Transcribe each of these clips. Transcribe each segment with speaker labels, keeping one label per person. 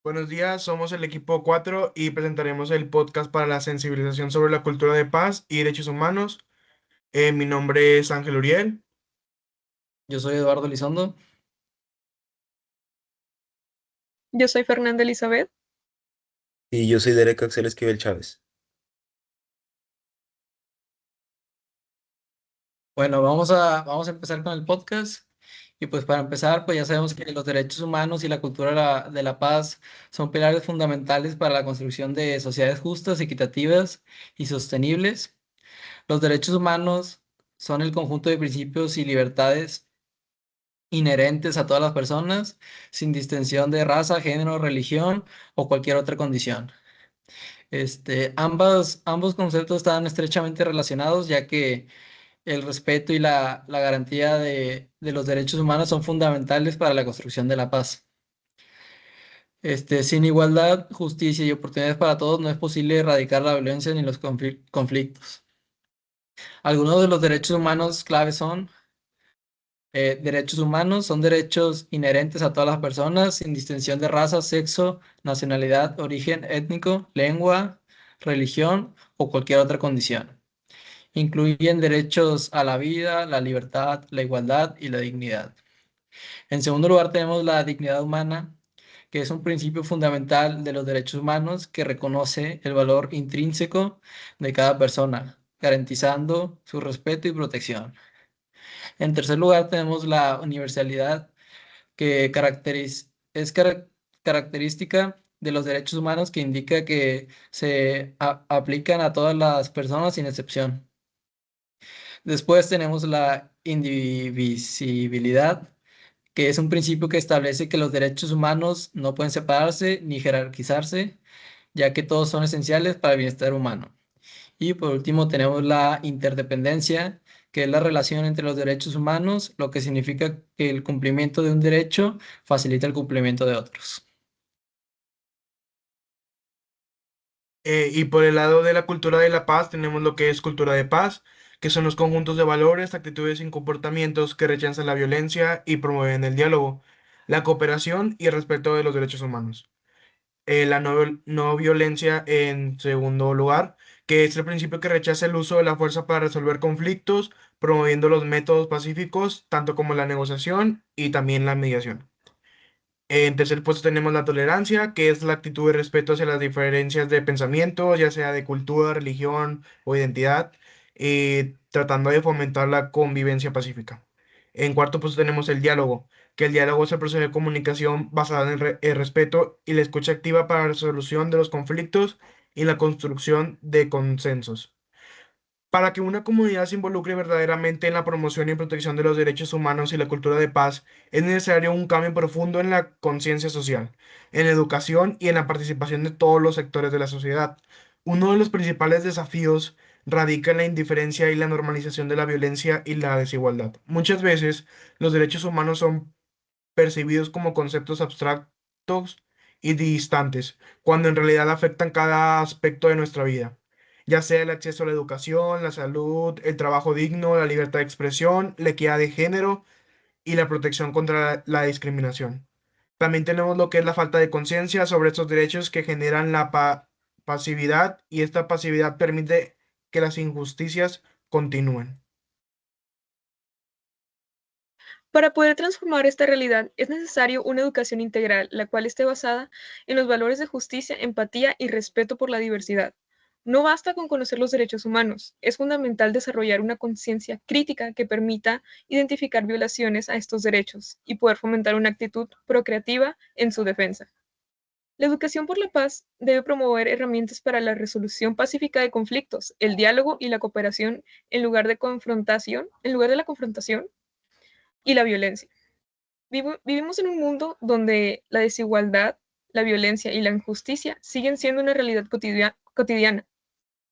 Speaker 1: Buenos días, somos el equipo 4 y presentaremos el podcast para la sensibilización sobre la cultura de paz y derechos humanos. Mi nombre es Ángel Uriel.
Speaker 2: Yo soy Eduardo Elizondo.
Speaker 3: Yo soy Fernanda Elizabeth.
Speaker 4: Y yo soy Derek Axel Esquivel Chávez.
Speaker 2: Bueno, vamos a empezar con el podcast. Y pues para empezar, pues ya sabemos que los derechos humanos y la cultura de la paz son pilares fundamentales para la construcción de sociedades justas, equitativas y sostenibles. Los derechos humanos son el conjunto de principios y libertades inherentes a todas las personas, sin distinción de raza, género, religión o cualquier otra condición. Ambos conceptos están estrechamente relacionados, ya que el respeto y la garantía de los derechos humanos son fundamentales para la construcción de la paz. Sin igualdad, justicia y oportunidades para todos no es posible erradicar la violencia ni los conflictos. Algunos de los derechos humanos claves son derechos humanos, son derechos inherentes a todas las personas, sin distinción de raza, sexo, nacionalidad, origen étnico, lengua, religión o cualquier otra condición. Incluyen derechos a la vida, la libertad, la igualdad y la dignidad. En segundo lugar, tenemos la dignidad humana, que es un principio fundamental de los derechos humanos que reconoce el valor intrínseco de cada persona, garantizando su respeto y protección. En tercer lugar, tenemos la universalidad, que característica de los derechos humanos que indica que se aplican a todas las personas sin excepción. Después tenemos la indivisibilidad, que es un principio que establece que los derechos humanos no pueden separarse ni jerarquizarse, ya que todos son esenciales para el bienestar humano. Y por último tenemos la interdependencia, que es la relación entre los derechos humanos, lo que significa que el cumplimiento de un derecho facilita el cumplimiento de otros.
Speaker 1: Y por el lado de la cultura de la paz tenemos lo que es cultura de paz, que son los conjuntos de valores, actitudes y comportamientos que rechazan la violencia y promueven el diálogo, la cooperación y el respeto de los derechos humanos. La no violencia en segundo lugar, que es el principio que rechaza el uso de la fuerza para resolver conflictos, promoviendo los métodos pacíficos, tanto como la negociación y también la mediación. En tercer puesto tenemos la tolerancia, que es la actitud de respeto hacia las diferencias de pensamiento, ya sea de cultura, religión o identidad, tratando de fomentar la convivencia pacífica. En cuarto puesto tenemos el diálogo, que el diálogo es el proceso de comunicación basado en el respeto y la escucha activa para la resolución de los conflictos y la construcción de consensos. Para que una comunidad se involucre verdaderamente en la promoción y protección de los derechos humanos y la cultura de paz, es necesario un cambio profundo en la conciencia social, en la educación y en la participación de todos los sectores de la sociedad. Uno de los principales desafíos radica en la indiferencia y la normalización de la violencia y la desigualdad. Muchas veces, los derechos humanos son percibidos como conceptos abstractos y distantes, cuando en realidad afectan cada aspecto de nuestra vida, ya sea el acceso a la educación, la salud, el trabajo digno, la libertad de expresión, la equidad de género y la protección contra la discriminación. También tenemos lo que es la falta de conciencia sobre estos derechos que generan la pasividad, y esta pasividad permite que las injusticias continúen.
Speaker 3: Para poder transformar esta realidad es necesario una educación integral, la cual esté basada en los valores de justicia, empatía y respeto por la diversidad. No basta con conocer los derechos humanos, es fundamental desarrollar una conciencia crítica que permita identificar violaciones a estos derechos y poder fomentar una actitud procreativa en su defensa. La educación por la paz debe promover herramientas para la resolución pacífica de conflictos, el diálogo y la cooperación en lugar de la confrontación y la violencia. Vivimos en un mundo donde la desigualdad, la violencia y la injusticia siguen siendo una realidad cotidiana.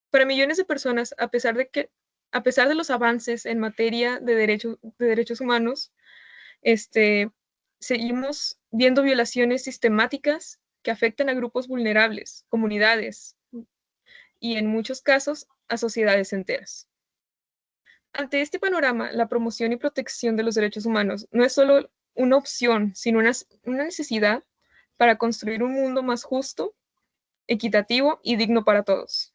Speaker 3: Para millones de personas, a pesar de los avances en materia de derechos humanos, seguimos viendo violaciones sistemáticas que afectan a grupos vulnerables, comunidades y en muchos casos a sociedades enteras. Ante este panorama, la promoción y protección de los derechos humanos no es solo una opción, sino una necesidad para construir un mundo más justo, equitativo y digno para todos.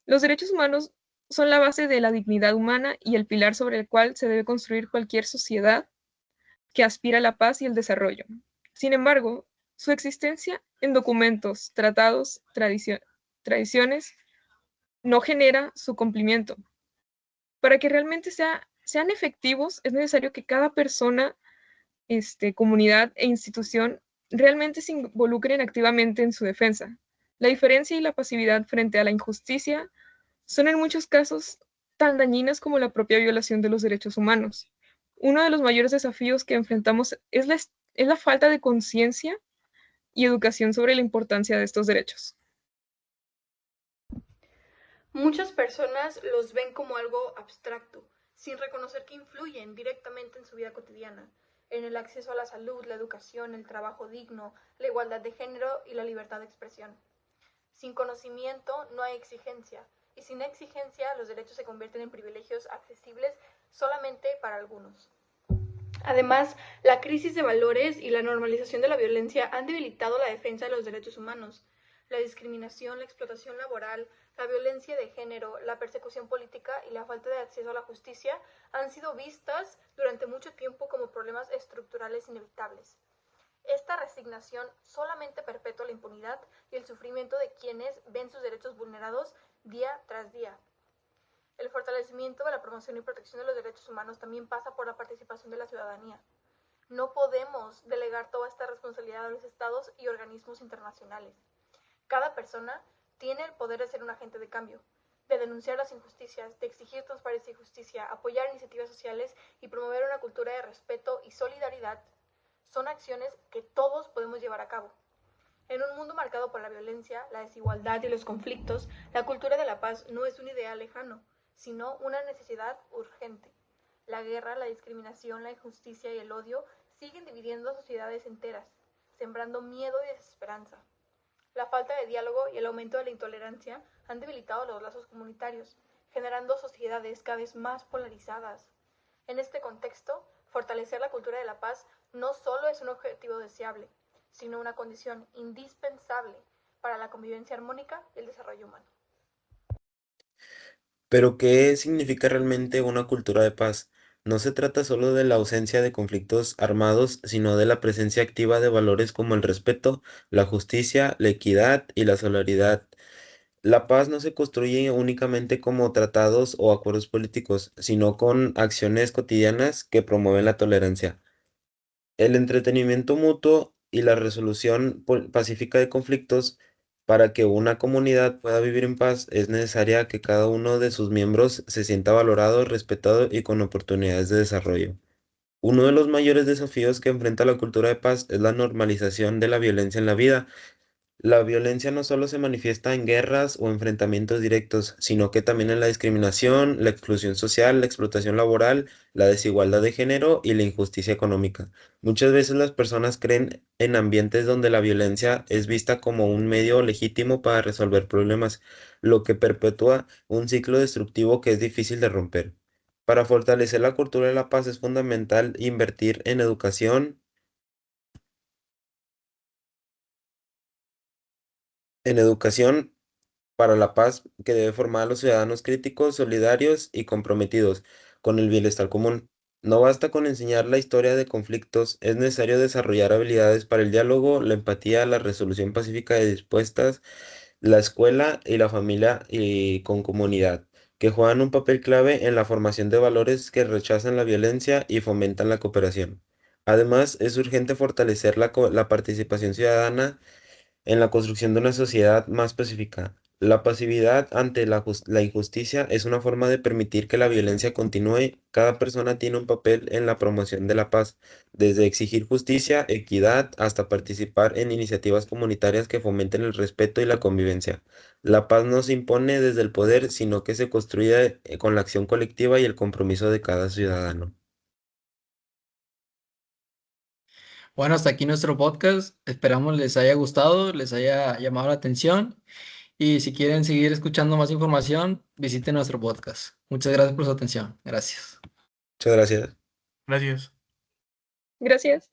Speaker 3: Los derechos humanos son la base de la dignidad humana y el pilar sobre el cual se debe construir cualquier sociedad que aspira a la paz y el desarrollo. Sin embargo, su existencia en documentos, tratados, tradiciones, no genera su cumplimiento. Para que realmente sean efectivos, es necesario que cada persona, comunidad e institución realmente se involucren activamente en su defensa. La diferencia y la pasividad frente a la injusticia son en muchos casos tan dañinas como la propia violación de los derechos humanos. Uno de los mayores desafíos que enfrentamos es la falta de conciencia y educación sobre la importancia de estos derechos.
Speaker 5: Muchas personas los ven como algo abstracto, sin reconocer que influyen directamente en su vida cotidiana, en el acceso a la salud, la educación, el trabajo digno, la igualdad de género y la libertad de expresión. Sin conocimiento no hay exigencia, y sin exigencia los derechos se convierten en privilegios accesibles solamente para algunos. Además, la crisis de valores y la normalización de la violencia han debilitado la defensa de los derechos humanos. La discriminación, la explotación laboral, la violencia de género, la persecución política y la falta de acceso a la justicia han sido vistas durante mucho tiempo como problemas estructurales inevitables. Esta resignación solamente perpetúa la impunidad y el sufrimiento de quienes ven sus derechos vulnerados día tras día. El fortalecimiento de la promoción y protección de los derechos humanos también pasa por la participación de la ciudadanía. No podemos delegar toda esta responsabilidad a los estados y organismos internacionales. Cada persona tiene el poder de ser un agente de cambio, de denunciar las injusticias, de exigir transparencia y justicia, apoyar iniciativas sociales y promover una cultura de respeto y solidaridad. Son acciones que todos podemos llevar a cabo. En un mundo marcado por la violencia, la desigualdad y los conflictos, la cultura de la paz no es un ideal lejano, sino una necesidad urgente. La guerra, la discriminación, la injusticia y el odio siguen dividiendo a sociedades enteras, sembrando miedo y desesperanza. La falta de diálogo y el aumento de la intolerancia han debilitado los lazos comunitarios, generando sociedades cada vez más polarizadas. En este contexto, fortalecer la cultura de la paz no solo es un objetivo deseable, sino una condición indispensable para la convivencia armónica y el desarrollo humano.
Speaker 4: Pero, ¿qué significa realmente una cultura de paz? No se trata solo de la ausencia de conflictos armados, sino de la presencia activa de valores como el respeto, la justicia, la equidad y la solidaridad. La paz no se construye únicamente como tratados o acuerdos políticos, sino con acciones cotidianas que promueven la tolerancia. El entretenimiento mutuo y la resolución pacífica de conflictos. Para que una comunidad pueda vivir en paz, es necesaria que cada uno de sus miembros se sienta valorado, respetado y con oportunidades de desarrollo. Uno de los mayores desafíos que enfrenta la cultura de paz es la normalización de la violencia en la vida. La violencia no solo se manifiesta en guerras o enfrentamientos directos, sino que también en la discriminación, la exclusión social, la explotación laboral, la desigualdad de género y la injusticia económica. Muchas veces las personas creen en ambientes donde la violencia es vista como un medio legítimo para resolver problemas, lo que perpetúa un ciclo destructivo que es difícil de romper. Para fortalecer la cultura de la paz es fundamental invertir en educación para la paz que debe formar a los ciudadanos críticos, solidarios y comprometidos con el bienestar común. No basta con enseñar la historia de conflictos, es necesario desarrollar habilidades para el diálogo, la empatía, la resolución pacífica de dispuestas, la escuela y la familia y con comunidad, que juegan un papel clave en la formación de valores que rechazan la violencia y fomentan la cooperación. Además, es urgente fortalecer la participación ciudadana en la construcción de una sociedad más pacífica. La pasividad ante la injusticia es una forma de permitir que la violencia continúe. Cada persona tiene un papel en la promoción de la paz, desde exigir justicia, equidad, hasta participar en iniciativas comunitarias que fomenten el respeto y la convivencia. La paz no se impone desde el poder, sino que se construye con la acción colectiva y el compromiso de cada ciudadano.
Speaker 2: Bueno, hasta aquí nuestro podcast. Esperamos les haya gustado, les haya llamado la atención. Y si quieren seguir escuchando más información, visiten nuestro podcast. Muchas gracias por su atención. Gracias.
Speaker 4: Muchas gracias.
Speaker 1: Gracias.
Speaker 3: Gracias.